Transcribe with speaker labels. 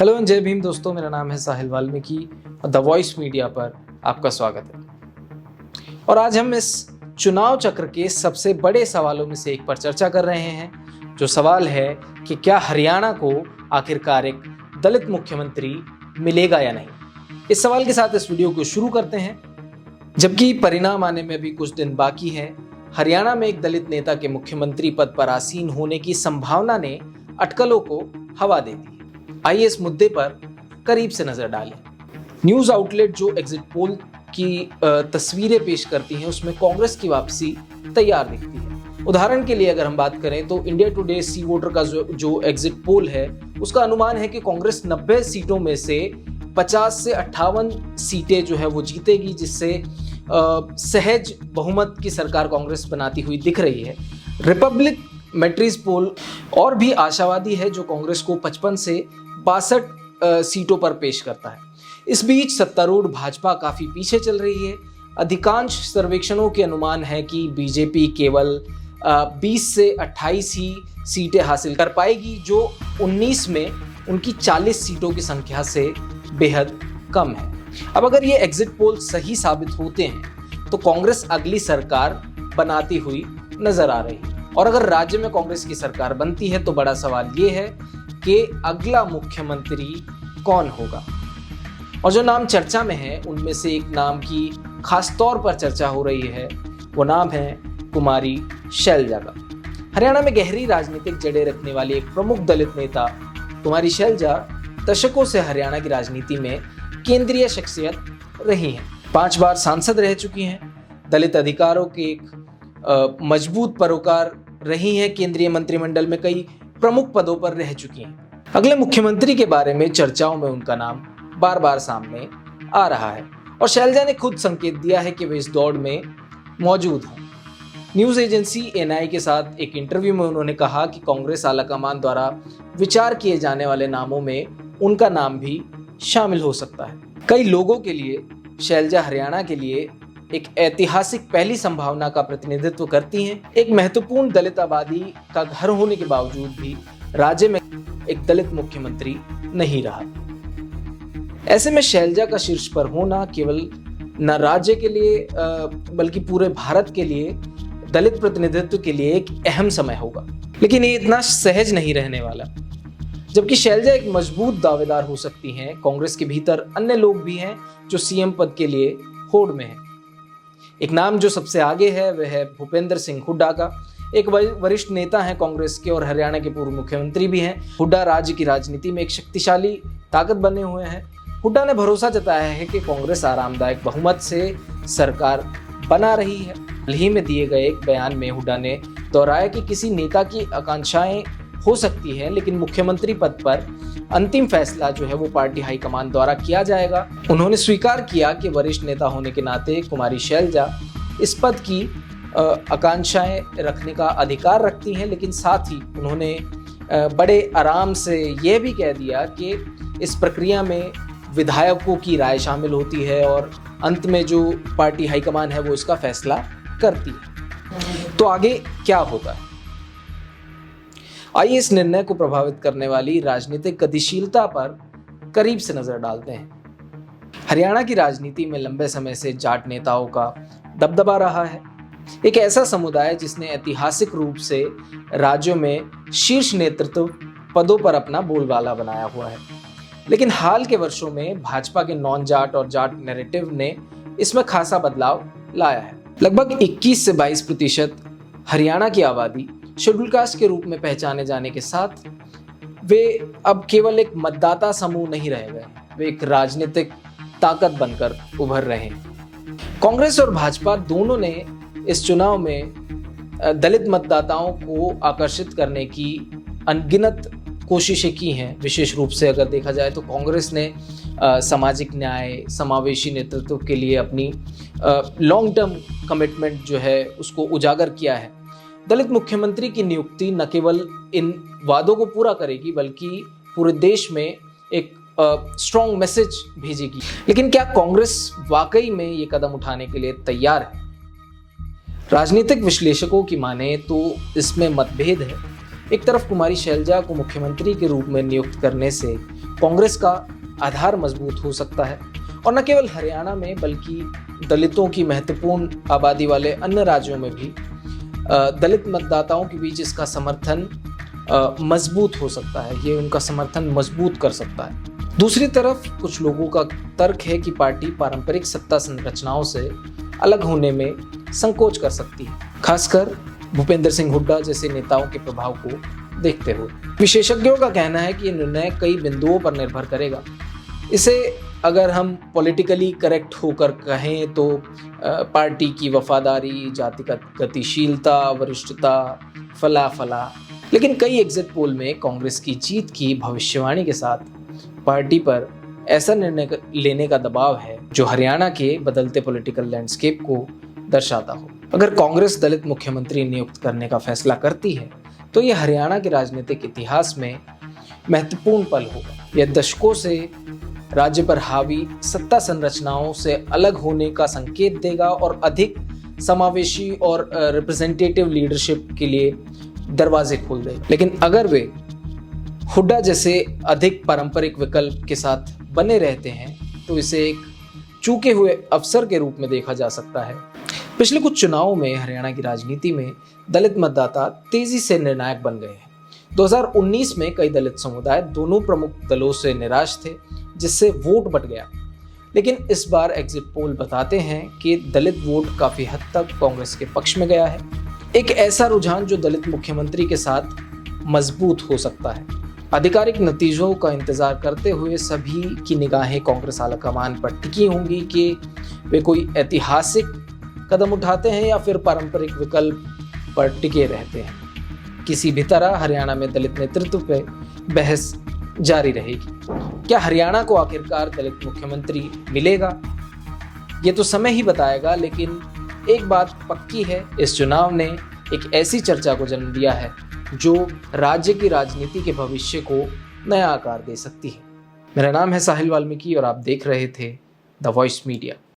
Speaker 1: Hello and जय भीम दोस्तों, मेरा नाम है साहिल वाल्मीकि और द वॉइस मीडिया पर आपका स्वागत है। और आज हम इस चुनाव चक्र के सबसे बड़े सवालों में से एक पर चर्चा कर रहे हैं, जो सवाल है कि क्या हरियाणा को आखिरकार एक दलित मुख्यमंत्री मिलेगा या नहीं। इस सवाल के साथ इस वीडियो को शुरू करते हैं। जबकि परिणाम आने में भी कुछ दिन बाकी है, हरियाणा में एक दलित नेता के मुख्यमंत्री पद पर आसीन होने की संभावना ने अटकलों को हवा दे दी। आइए इस मुद्दे पर करीब से नजर डालें। न्यूज आउटलेट जो एग्जिट पोल की तस्वीरें पेश करती हैं, उसमें कांग्रेस की वापसी तैयार दिखती है। उदाहरण के लिए अगर हम बात करें तो इंडिया टुडे सी वोटर का जो एग्जिट पोल है, उसका अनुमान है कि कांग्रेस 90 सीटों में से 50 से 58 सीटें जो है वो जीतेगी, जिससे सहज बहुमत की सरकार कांग्रेस बनाती हुई दिख रही है। रिपब्लिक मैट्रिक्स पोल और भी आशावादी है, जो कांग्रेस को 55 से 62 सीटों पर पेश करता है। इस बीच सत्तारूढ़ भाजपा काफी पीछे चल रही है। अधिकांश सर्वेक्षणों के अनुमान है कि बीजेपी केवल 20 से 28 ही सीटें हासिल कर पाएगी, जो 19 में उनकी 40 सीटों की संख्या से बेहद कम है। अब अगर ये एग्जिट पोल सही साबित होते हैं तो कांग्रेस अगली सरकार बनाती हुई नजर आ रही है। और अगर राज्य में कांग्रेस की सरकार बनती है तो बड़ा सवाल ये है कि अगला मुख्यमंत्री कौन होगा। और जो नाम चर्चा में है, उनमें से एक नाम की खास तौर पर चर्चा हो रही है, वो नाम है कुमारी शैलजा का। हरियाणा में गहरी राजनीतिक जड़ें रखने वाली एक प्रमुख दलित नेता कुमारी शैलजा दशकों से हरियाणा की राजनीति में केंद्रीय शख्सियत रही हैं। 5 बार सांसद रह चुकी हैं। दलित अधिकारों के एक मजबूत पैरोकार रही हैं। केंद्रीय मंत्रिमंडल में कई प्रमुख पदों पर रह चुकी हैं। अगले मुख्यमंत्री के बारे में चर्चाओं में उनका नाम बार बार सामने आ रहा है और शैलजा ने खुद संकेत दिया है कि वे इस दौड़ में मौजूद हैं। न्यूज एजेंसी एनआई के साथ एक इंटरव्यू में उन्होंने कहा कि कांग्रेस आलाकमान द्वारा विचार किए जाने वाले नामों में उनका नाम भी शामिल हो सकता है। कई लोगों के लिए शैलजा हरियाणा के लिए एक ऐतिहासिक पहली संभावना का प्रतिनिधित्व करती हैं। एक महत्वपूर्ण दलित आबादी का घर होने के बावजूद भी राज्य में एक दलित मुख्यमंत्री नहीं रहा। ऐसे में शैलजा का शीर्ष पर होना केवल न राज्य के लिए बल्कि पूरे भारत के लिए दलित प्रतिनिधित्व के लिए एक अहम समय होगा। लेकिन ये इतना सहज नहीं रहने वाला। जबकि शैलजा एक मजबूत दावेदार हो सकती हैं, कांग्रेस के भीतर अन्य लोग भी हैं जो सीएम पद के लिए होड़ में हैं। एक नाम जो सबसे आगे है वह है भूपेंद्र सिंह हुड्डा का। एक वरिष्ठ नेता हैं कांग्रेस के और हरियाणा के पूर्व मुख्यमंत्री भी हैं। हुड्डा राज्य की राजनीति में एक शक्तिशाली ताकत बने हुए हैं। हुड्डा ने भरोसा जताया है कि कांग्रेस आरामदायक बहुमत से सरकार बना रही है। हाल ही में दिए गए एक बयान में हुड्डा ने दोहराया कि किसी नेता की आकांक्षाएं हो सकती है, लेकिन मुख्यमंत्री पद पर अंतिम फैसला जो है वो पार्टी हाईकमान द्वारा किया जाएगा। उन्होंने स्वीकार किया कि वरिष्ठ नेता होने के नाते कुमारी शैलजा इस पद की आकांक्षाएं रखने का अधिकार रखती हैं, लेकिन साथ ही उन्होंने बड़े आराम से यह भी कह दिया कि इस प्रक्रिया में विधायकों की राय शामिल होती है और अंत में जो पार्टी हाईकमान है वो इसका फैसला करती है। तो आगे क्या होता है, आइए इस निर्णय को प्रभावित करने वाली राजनीतिक गतिशीलता पर करीब से नजर डालते हैं। हरियाणा की राजनीति में लंबे समय से जाट नेताओं का दबदबा रहा है। एक ऐसा समुदाय जिसने ऐतिहासिक रूप से राज्यों में शीर्ष नेतृत्व पदों पर अपना बोलबाला बनाया हुआ है। लेकिन हाल के वर्षों में भाजपा के नॉन जाट और जाट नैरेटिव ने इसमें खासा बदलाव लाया है। लगभग 21 से 22% हरियाणा की आबादी शेड्यूल कास्ट के रूप में पहचाने जाने के साथ वे अब केवल एक मतदाता समूह नहीं रह गए, वे एक राजनीतिक ताकत बनकर उभर रहे हैं। कांग्रेस और भाजपा दोनों ने इस चुनाव में दलित मतदाताओं को आकर्षित करने की अनगिनत कोशिशें की हैं। विशेष रूप से अगर देखा जाए तो कांग्रेस ने सामाजिक न्याय, समावेशी नेतृत्व के लिए अपनी लॉन्ग टर्म कमिटमेंट जो है उसको उजागर किया है। दलित मुख्यमंत्री की नियुक्ति न केवल इन वादों को पूरा करेगी बल्कि पूरे देश में एक स्ट्रॉन्ग मैसेज भेजेगी। लेकिन क्या कांग्रेस वाकई में ये कदम उठाने के लिए तैयार है? राजनीतिक विश्लेषकों की माने तो इसमें मतभेद है। एक तरफ कुमारी शैलजा को मुख्यमंत्री के रूप में नियुक्त करने से कांग्रेस का आधार मजबूत हो सकता है। और न केवल हरियाणा में बल्कि दलितों की महत्वपूर्ण आबादी वाले अन्य राज्यों में भी दलित मतदाताओं के बीच इसका समर्थन मजबूत हो सकता है, ये उनका समर्थन मजबूत कर सकता है। दूसरी तरफ कुछ लोगों का तर्क है कि पार्टी पारंपरिक सत्ता संरचनाओं से अलग होने में संकोच कर सकती है, खासकर भूपेंद्र सिंह हुड्डा जैसे नेताओं के प्रभाव को देखते हुए। विशेषज्ञों का कहना है कि ये निर्णय कई बिंदुओं पर निर्भर करेगा। इसे अगर हम पॉलिटिकली करेक्ट होकर कहें तो पार्टी की वफादारी, जातिगत गतिशीलता, वरिष्ठता, फला। लेकिन कई एग्जिट पोल में कांग्रेस की जीत की भविष्यवाणी के साथ पार्टी पर ऐसा निर्णय लेने का दबाव है जो हरियाणा के बदलते पॉलिटिकल लैंडस्केप को दर्शाता हो। अगर कांग्रेस दलित मुख्यमंत्री नियुक्त करने का फैसला करती है तो यह हरियाणा के राजनीतिक इतिहास में महत्वपूर्ण पल होगा। यह दशकों से राज्य पर हावी सत्ता संरचनाओं से अलग होने का संकेत देगा और अधिक समावेशी और रिप्रेजेंटेटिव लीडरशिप के लिए दरवाजे खोल देगा। लेकिन अगर वे हुड्डा जैसे अधिक पारंपरिक विकल्प के साथ बने रहते हैं तो इसे एक चूके हुए अवसर के रूप में देखा जा सकता है। पिछले कुछ चुनावों में हरियाणा की राजनीति में दलित मतदाता तेजी से निर्णायक बन गए हैं। 2019 में कई दलित समुदाय दोनों प्रमुख दलों से निराश थे, जिससे वोट बट गया। लेकिन इस बार एग्जिट पोल बताते हैं कि दलित वोट काफी हद तक कांग्रेस के पक्ष में गया है, एक ऐसा रुझान जो दलित मुख्यमंत्री के साथ मजबूत हो सकता है। आधिकारिक नतीजों का इंतजार करते हुए सभी की निगाहें कांग्रेस आलाकमान पर टिकी होंगी कि वे कोई ऐतिहासिक कदम उठाते हैं या फिर पारंपरिक विकल्प पर टिके रहते हैं। किसी भी तरह हरियाणा में दलित नेतृत्व पर बहस जारी रहेगी। क्या हरियाणा को आखिरकार दलित मुख्यमंत्री मिलेगा, ये तो समय ही बताएगा। लेकिन एक बात पक्की है, इस चुनाव ने एक ऐसी चर्चा को जन्म दिया है जो राज्य की राजनीति के भविष्य को नया आकार दे सकती है। मेरा नाम है साहिल वाल्मीकि और आप देख रहे थे द वॉइस मीडिया।